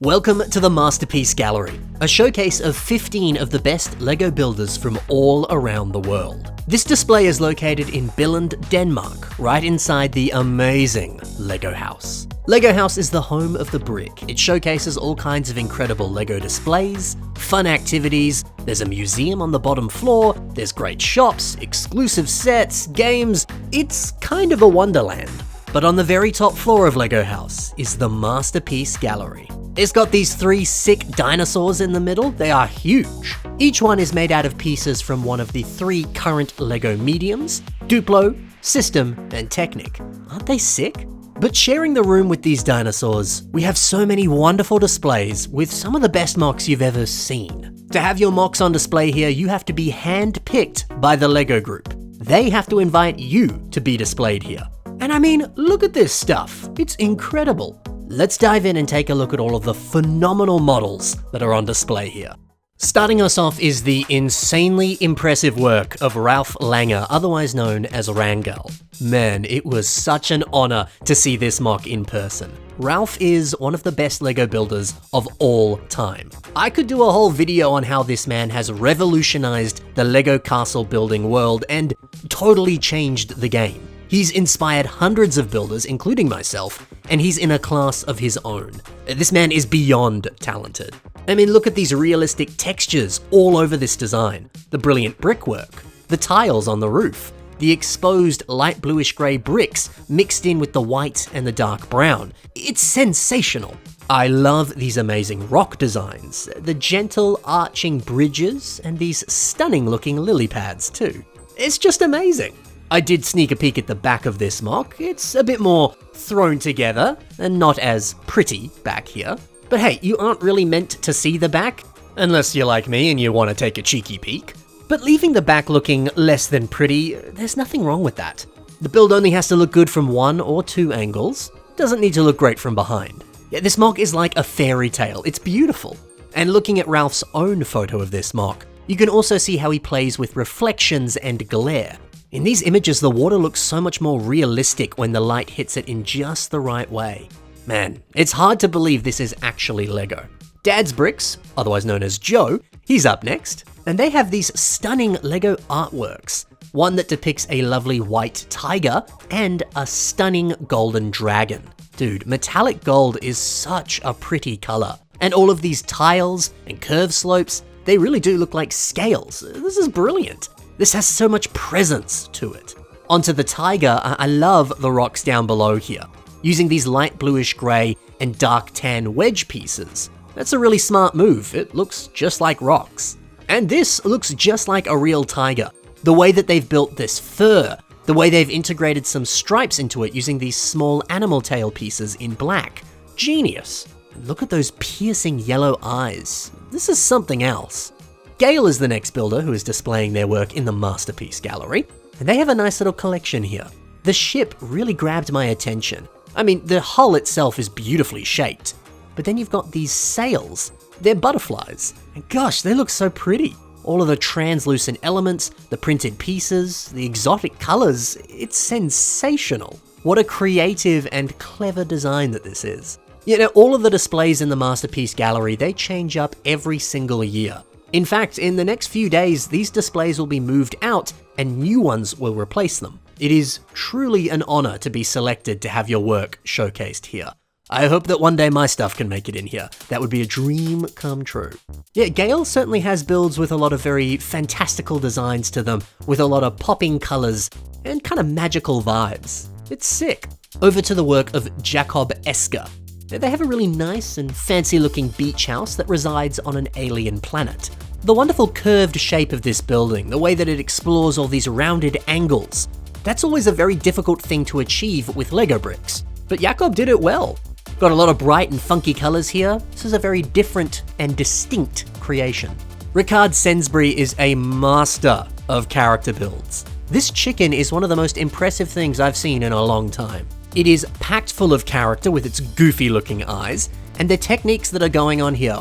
Welcome to the Masterpiece Gallery, a showcase of 15 of the best LEGO builders from all around the world. This display is located in Billund, Denmark, right inside the amazing LEGO House. LEGO House is the home of the brick. It showcases all kinds of incredible LEGO displays, fun activities, there's a museum on the bottom floor, there's great shops, exclusive sets, games. It's kind of a wonderland. But on the very top floor of LEGO House is the Masterpiece Gallery. It's got these 3 sick dinosaurs in the middle. They are huge. Each one is made out of pieces from one of the 3 current LEGO mediums, Duplo, System, and Technic. Aren't they sick? But sharing the room with these dinosaurs, we have so many wonderful displays with some of the best mocks you've ever seen. To have your mocks on display here, you have to be hand-picked by the LEGO group. They have to invite you to be displayed here. And I mean, look at this stuff. It's incredible. Let's dive in and take a look at all of the phenomenal models that are on display here. Starting us off is the insanely impressive work of Ralph Langer, otherwise known as Rangel. Man, it was such an honor to see this mock in person. Ralph is one of the best LEGO builders of all time. I could do a whole video on how this man has revolutionized the LEGO castle building world and totally changed the game. He's inspired hundreds of builders, including myself, and he's in a class of his own. This man is beyond talented. I mean, look at these realistic textures all over this design, the brilliant brickwork, the tiles on the roof, the exposed light bluish grey bricks mixed in with the white and the dark brown. It's sensational. I love these amazing rock designs, the gentle arching bridges, and these stunning looking lily pads too. It's just amazing. I did sneak a peek at the back of this mock. It's a bit more thrown together and not as pretty back here. But hey, you aren't really meant to see the back, unless you're like me and you want to take a cheeky peek. But leaving the back looking less than pretty, there's nothing wrong with that. The build only has to look good from 1 or 2 angles. Doesn't need to look great from behind. Yeah, this mock is like a fairy tale. It's beautiful. And looking at Ralph's own photo of this mock, you can also see how he plays with reflections and glare. In these images, the water looks so much more realistic when the light hits it in just the right way. Man, it's hard to believe this is actually LEGO. Dad's Bricks, otherwise known as Joe, he's up next. And they have these stunning LEGO artworks. One that depicts a lovely white tiger and a stunning golden dragon. Dude, metallic gold is such a pretty color. And all of these tiles and curve slopes, they really do look like scales. This is brilliant. This has so much presence to it. Onto the tiger, I love the rocks down below here, using these light bluish grey and dark tan wedge pieces. That's a really smart move. It looks just like rocks. And this looks just like a real tiger. The way that they've built this fur, the way they've integrated some stripes into it using these small animal tail pieces in black. Genius. And look at those piercing yellow eyes. This is something else. Gail is the next builder who is displaying their work in the Masterpiece Gallery, and they have a nice little collection here. The ship really grabbed my attention. I mean, the hull itself is beautifully shaped, but then you've got these sails. They're butterflies, and gosh, they look so pretty. All of the translucent elements, the printed pieces, the exotic colors, it's sensational. What a creative and clever design that this is. You know, all of the displays in the Masterpiece Gallery, they change up every single year. In fact, in the next few days, these displays will be moved out and new ones will replace them. It is truly an honor to be selected to have your work showcased here. I hope that one day my stuff can make it in here. That would be a dream come true. Yeah, Gail certainly has builds with a lot of very fantastical designs to them, with a lot of popping colors and kind of magical vibes. It's sick. Over to the work of Jacob Esker. They have a really nice and fancy looking beach house that resides on an alien planet. The wonderful curved shape of this building, the way that it explores all these rounded angles, that's always a very difficult thing to achieve with LEGO bricks. But Jacob did it well. Got a lot of bright and funky colors here. This is a very different and distinct creation. Ricard Sbur is a master of character builds. This chicken is one of the most impressive things I've seen in a long time. It is packed full of character with its goofy looking eyes, and the techniques that are going on here,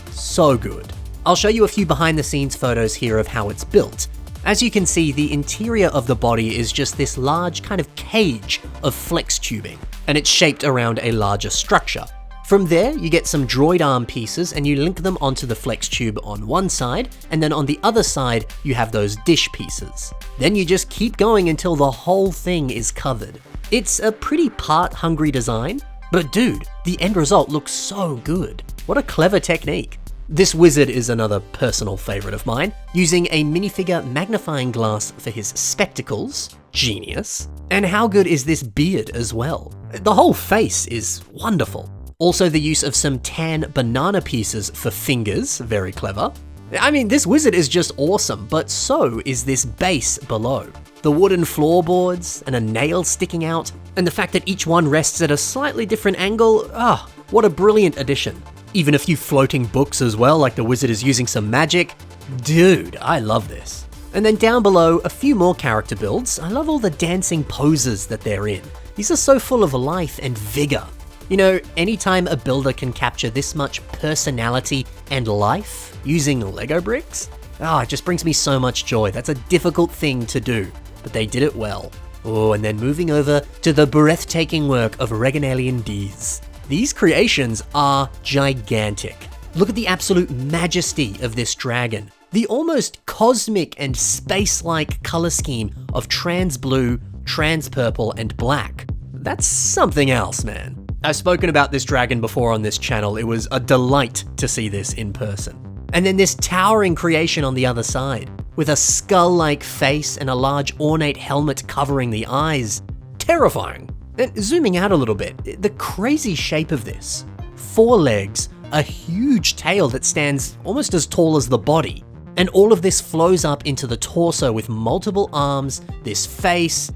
so good. I'll show you a few behind the scenes photos here of how it's built. As you can see, the interior of the body is just this large kind of cage of flex tubing, and it's shaped around a larger structure. From there, you get some droid arm pieces and you link them onto the flex tube on one side, and then on the other side, you have those dish pieces. Then you just keep going until the whole thing is covered. It's a pretty part-hungry design, but dude, the end result looks so good. What a clever technique. This wizard is another personal favorite of mine, using a minifigure magnifying glass for his spectacles, genius. And how good is this beard as well? The whole face is wonderful. Also the use of some tan banana pieces for fingers, very clever. I mean, this wizard is just awesome, but so is this base below. The wooden floorboards and a nail sticking out, and the fact that each one rests at a slightly different angle, what a brilliant addition. Even a few floating books as well, like the wizard is using some magic. Dude, I love this. And then down below, a few more character builds. I love all the dancing poses that they're in. These are so full of life and vigor. You know, anytime a builder can capture this much personality and life using Lego bricks, it just brings me so much joy. That's a difficult thing to do, but they did it well. Oh, and then moving over to the breathtaking work of Regan Alien D's. These creations are gigantic. Look at the absolute majesty of this dragon. The almost cosmic and space-like color scheme of trans blue, trans purple, and black. That's something else, man. I've spoken about this dragon before on this channel. It was a delight to see this in person. And then this towering creation on the other side, with a skull-like face and a large ornate helmet covering the eyes. Terrifying. And zooming out a little bit, the crazy shape of this. 4 legs, a huge tail that stands almost as tall as the body, and all of this flows up into the torso with multiple arms, this face.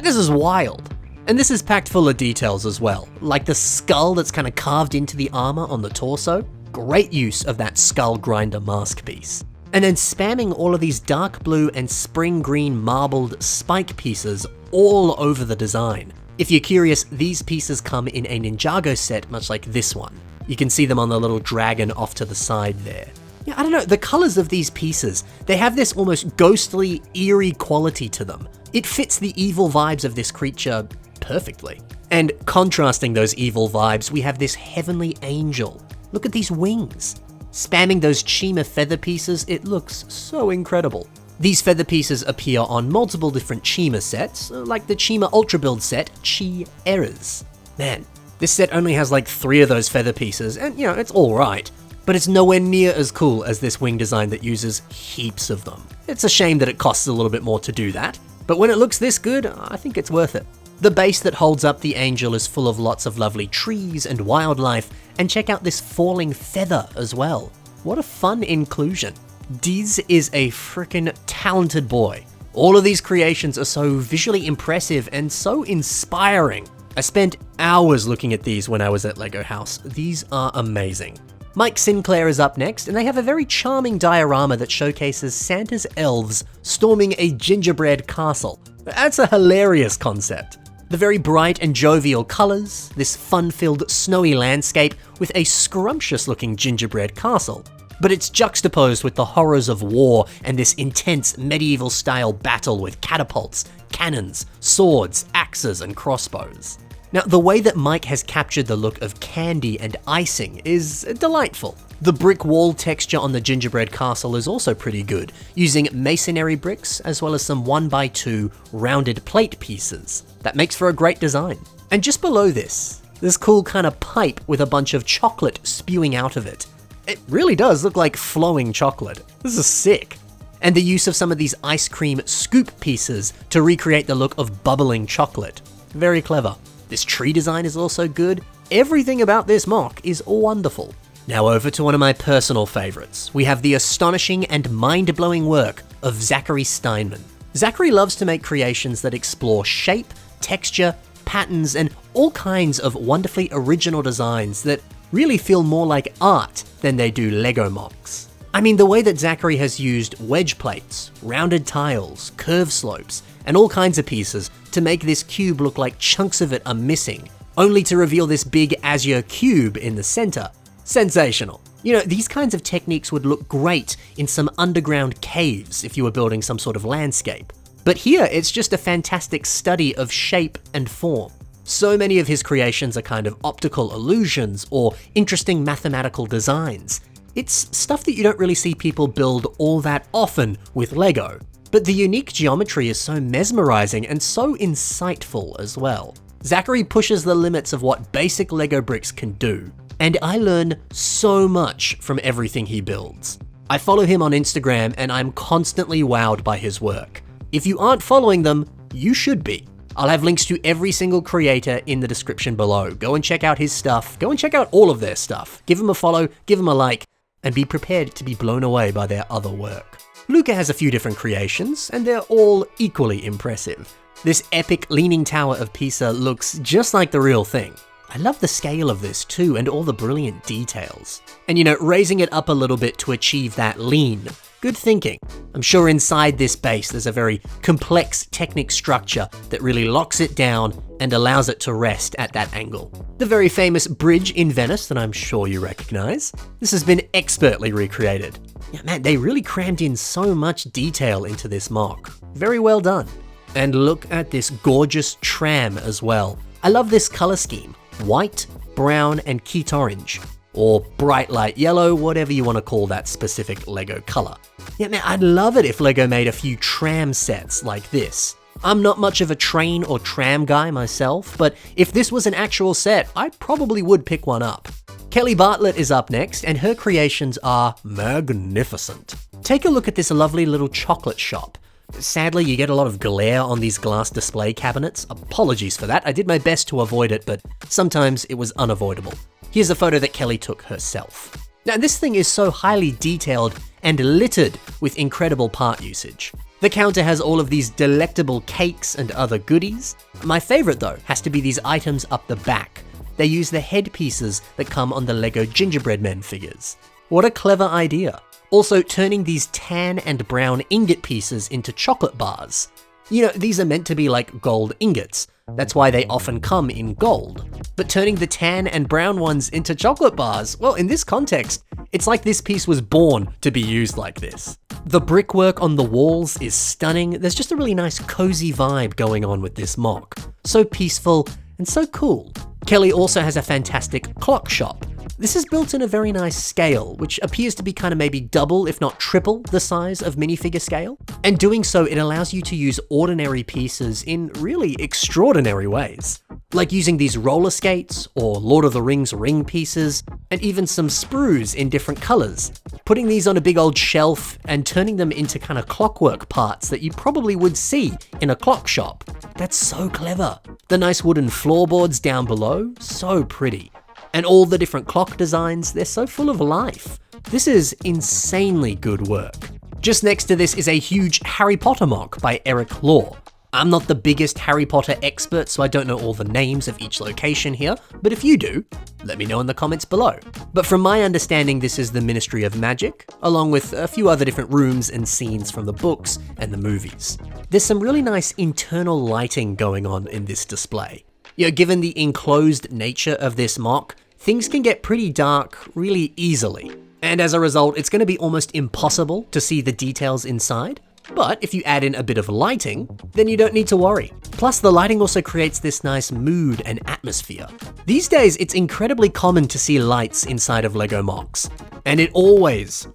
This is wild. And this is packed full of details as well, like the skull that's kind of carved into the armor on the torso. Great use of that skull grinder mask piece. And then spamming all of these dark blue and spring green marbled spike pieces all over the design. If you're curious, these pieces come in a Ninjago set much like this one. You can see them on the little dragon off to the side there. Yeah, I don't know, the colors of these pieces, they have this almost ghostly, eerie quality to them. It fits the evil vibes of this creature perfectly. And contrasting those evil vibes, we have this heavenly angel. Look at these wings. Spamming those Chima feather pieces, it looks so incredible. These feather pieces appear on multiple different Chima sets, like the Chima Ultra Build set, Chi Errors. Man, this set only has like 3 of those feather pieces, and you know, it's alright. But it's nowhere near as cool as this wing design that uses heaps of them. It's a shame that it costs a little bit more to do that, but when it looks this good, I think it's worth it. The base that holds up the angel is full of lots of lovely trees and wildlife, and check out this falling feather as well. What a fun inclusion. Diz is a frickin' talented boy. All of these creations are so visually impressive and so inspiring. I spent hours looking at these when I was at Lego House. These are amazing. Mike Sinclair is up next, and they have a very charming diorama that showcases Santa's elves storming a gingerbread castle. That's a hilarious concept. The very bright and jovial colors, this fun-filled snowy landscape with a scrumptious-looking gingerbread castle. But it's juxtaposed with the horrors of war and this intense medieval-style battle with catapults, cannons, swords, axes, and crossbows. Now, the way that Mike has captured the look of candy and icing is delightful. The brick wall texture on the gingerbread castle is also pretty good, using masonry bricks as well as some 1x2 rounded plate pieces. That makes for a great design. And just below this cool kind of pipe with a bunch of chocolate spewing out of it. It really does look like flowing chocolate. This is sick. And the use of some of these ice cream scoop pieces to recreate the look of bubbling chocolate. Very clever. This tree design is also good. Everything about this mock is wonderful. Now over to one of my personal favorites. We have the astonishing and mind-blowing work of Zachary Steinman. Zachary loves to make creations that explore shape, texture, patterns, and all kinds of wonderfully original designs that really feel more like art than they do Lego mocks. I mean, the way that Zachary has used wedge plates, rounded tiles, curve slopes, and all kinds of pieces to make this cube look like chunks of it are missing, only to reveal this big azure cube in the center. Sensational. You know, these kinds of techniques would look great in some underground caves if you were building some sort of landscape. But here, it's just a fantastic study of shape and form. So many of his creations are kind of optical illusions or interesting mathematical designs. It's stuff that you don't really see people build all that often with Lego, but the unique geometry is so mesmerizing and so insightful as well. Zachary pushes the limits of what basic Lego bricks can do, and I learn so much from everything he builds. I follow him on Instagram and I'm constantly wowed by his work. If you aren't following them, you should be. I'll have links to every single creator in the description below. Go and check out his stuff. Go and check out all of their stuff. Give them a follow, give them a like, and be prepared to be blown away by their other work. Luca has a few different creations, and they're all equally impressive. This epic Leaning Tower of Pisa looks just like the real thing. I love the scale of this too, and all the brilliant details. And you know, raising it up a little bit to achieve that lean. Good thinking. I'm sure inside this base there's a very complex Technic structure that really locks it down and allows it to rest at that angle. The very famous bridge in Venice that I'm sure you recognize. This has been expertly recreated. Yeah, man, they really crammed in so much detail into this mock. Very well done. And look at this gorgeous tram as well. I love this color scheme. White, brown, and Keat orange. Or bright light yellow, whatever you want to call that specific Lego color. Yeah, man, I'd love it if Lego made a few tram sets like this. I'm not much of a train or tram guy myself, but if this was an actual set, I probably would pick one up. Kelly Bartlett is up next, and her creations are magnificent. Take a look at this lovely little chocolate shop. Sadly, you get a lot of glare on these glass display cabinets. Apologies for that. I did my best to avoid it, but sometimes it was unavoidable. Here's a photo that Kelly took herself. Now, this thing is so highly detailed and littered with incredible part usage. The counter has all of these delectable cakes and other goodies. My favorite though has to be these items up the back. They use the headpieces that come on the Lego Gingerbread Men figures. What a clever idea. Also turning these tan and brown ingot pieces into chocolate bars. You know, these are meant to be like gold ingots. That's why they often come in gold. But turning the tan and brown ones into chocolate bars, well, in this context, it's like this piece was born to be used like this. The brickwork on the walls is stunning. There's just a really nice cozy vibe going on with this mock. So peaceful and so cool. Kelly also has a fantastic clock shop. This is built in a very nice scale, which appears to be kind of maybe double, if not triple, the size of minifigure scale. And doing so, it allows you to use ordinary pieces in really extraordinary ways. Like using these roller skates, or Lord of the Rings ring pieces, and even some sprues in different colors. Putting these on a big old shelf and turning them into kind of clockwork parts that you probably would see in a clock shop. That's so clever. The nice wooden floorboards down below, so pretty. And all the different clock designs, they're so full of life. This is insanely good work. Just next to this is a huge Harry Potter mock by Eric Law. I'm not the biggest Harry Potter expert, so I don't know all the names of each location here, but if you do, let me know in the comments below. But from my understanding, this is the Ministry of Magic, along with a few other different rooms and scenes from the books and the movies. There's some really nice internal lighting going on in this display. You know, given the enclosed nature of this mock, things can get pretty dark really easily. And as a result, it's going to be almost impossible to see the details inside. But if you add in a bit of lighting, then you don't need to worry. Plus, the lighting also creates this nice mood and atmosphere. These days, it's incredibly common to see lights inside of Lego mocks, and it always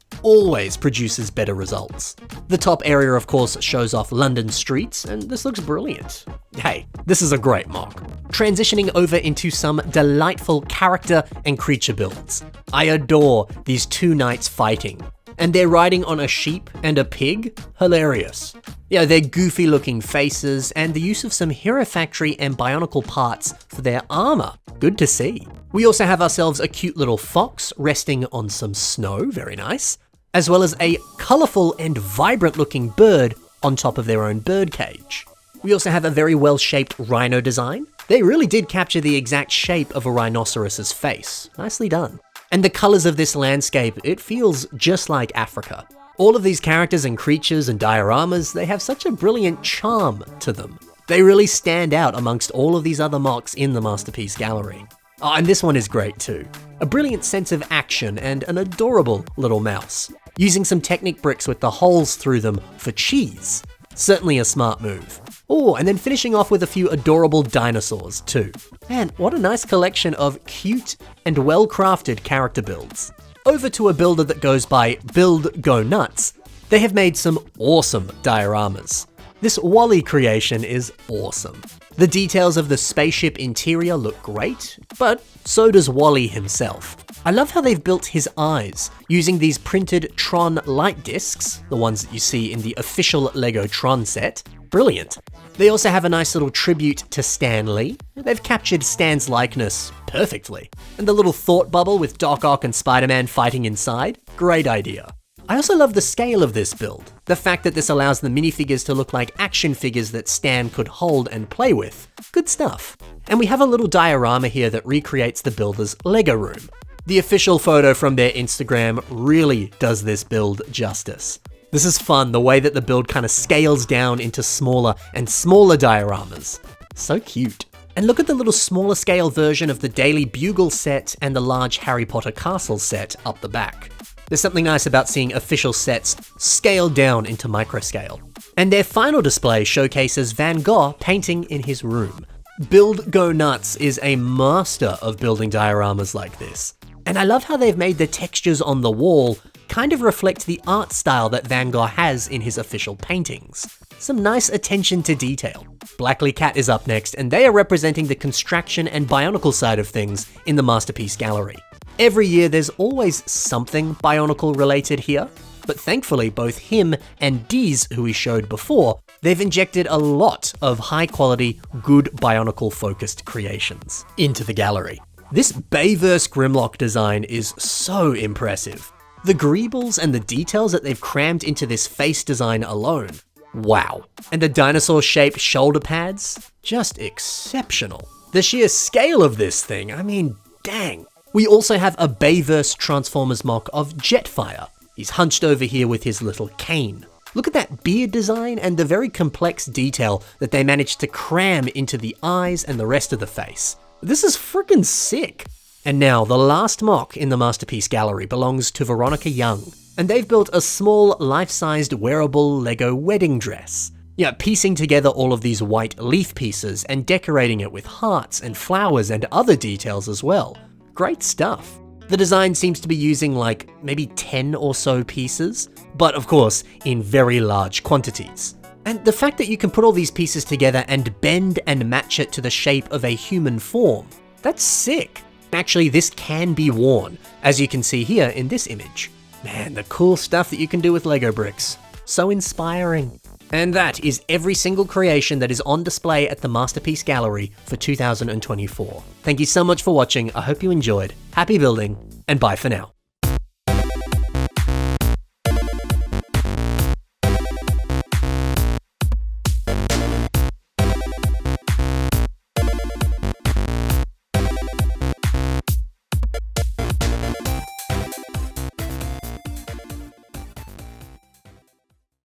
produces better results. The top area, of course, shows off London streets, and this looks brilliant. Hey, this is a great mock. Transitioning over into some delightful character and creature builds. I adore these two knights fighting. And they're riding on a sheep and a pig? Hilarious. Yeah, their goofy looking faces and the use of some Hero Factory and Bionicle parts for their armor. Good to see. We also have ourselves a cute little fox resting on some snow, very nice, as well as a colorful and vibrant looking bird on top of their own bird cage. We also have a very well shaped rhino design. They really did capture the exact shape of a rhinoceros's face. Nicely done. And the colors of this landscape, it feels just like Africa. All of these characters and creatures and dioramas, they have such a brilliant charm to them. They really stand out amongst all of these other mocks in the Masterpiece Gallery. Oh, and this one is great too. A brilliant sense of action and an adorable little mouse. Using some Technic bricks with the holes through them for cheese. Certainly a smart move. Oh, and then finishing off with a few adorable dinosaurs too. Man, what a nice collection of cute and well-crafted character builds. Over to a builder that goes by Build Go Nuts. They have made some awesome dioramas. This Wally creation is awesome. The details of the spaceship interior look great, but so does Wally himself. I love how they've built his eyes using these printed Tron light discs, the ones that you see in the official LEGO Tron set. Brilliant. They also have a nice little tribute to Stan Lee. They've captured Stan's likeness perfectly. And the little thought bubble with Doc Ock and Spider-Man fighting inside, great idea. I also love the scale of this build. The fact that this allows the minifigures to look like action figures that Stan could hold and play with. Good stuff. And we have a little diorama here that recreates the builder's LEGO room. The official photo from their Instagram really does this build justice. This is fun, the way that the build kind of scales down into smaller and smaller dioramas. So cute. And look at the little smaller scale version of the Daily Bugle set and the large Harry Potter Castle set up the back. There's something nice about seeing official sets scaled down into microscale. And their final display showcases Van Gogh painting in his room. Build Go Nuts is a master of building dioramas like this. And I love how they've made the textures on the wall kind of reflect the art style that Van Gogh has in his official paintings. Some nice attention to detail. Blackley Cat is up next, and they are representing the construction and Bionicle side of things in the Masterpiece Gallery. Every year there's always something Bionicle related here, but thankfully both him and Deez, who we showed before, they've injected a lot of high quality, good Bionicle focused creations into the gallery. This Bayverse Grimlock design is so impressive. The greebles and the details that they've crammed into this face design alone, wow. And the dinosaur-shaped shoulder pads, just exceptional. The sheer scale of this thing, I mean, dang. We also have a Bayverse Transformers mock of Jetfire. He's hunched over here with his little cane. Look at that beard design and the very complex detail that they managed to cram into the eyes and the rest of the face. This is freaking sick. And now, the last mock in the Masterpiece Gallery belongs to Veronica Young, and they've built a small, life-sized wearable LEGO wedding dress. Yeah, piecing together all of these white leaf pieces and decorating it with hearts and flowers and other details as well. Great stuff. The design seems to be using like maybe 10 or so pieces, but of course, in very large quantities. And the fact that you can put all these pieces together and bend and match it to the shape of a human form, that's sick. Actually, this can be worn, as you can see here in this image. Man, the cool stuff that you can do with LEGO bricks. So inspiring. And that is every single creation that is on display at the Masterpiece Gallery for 2024. Thank you so much for watching, I hope you enjoyed. Happy building, and bye for now.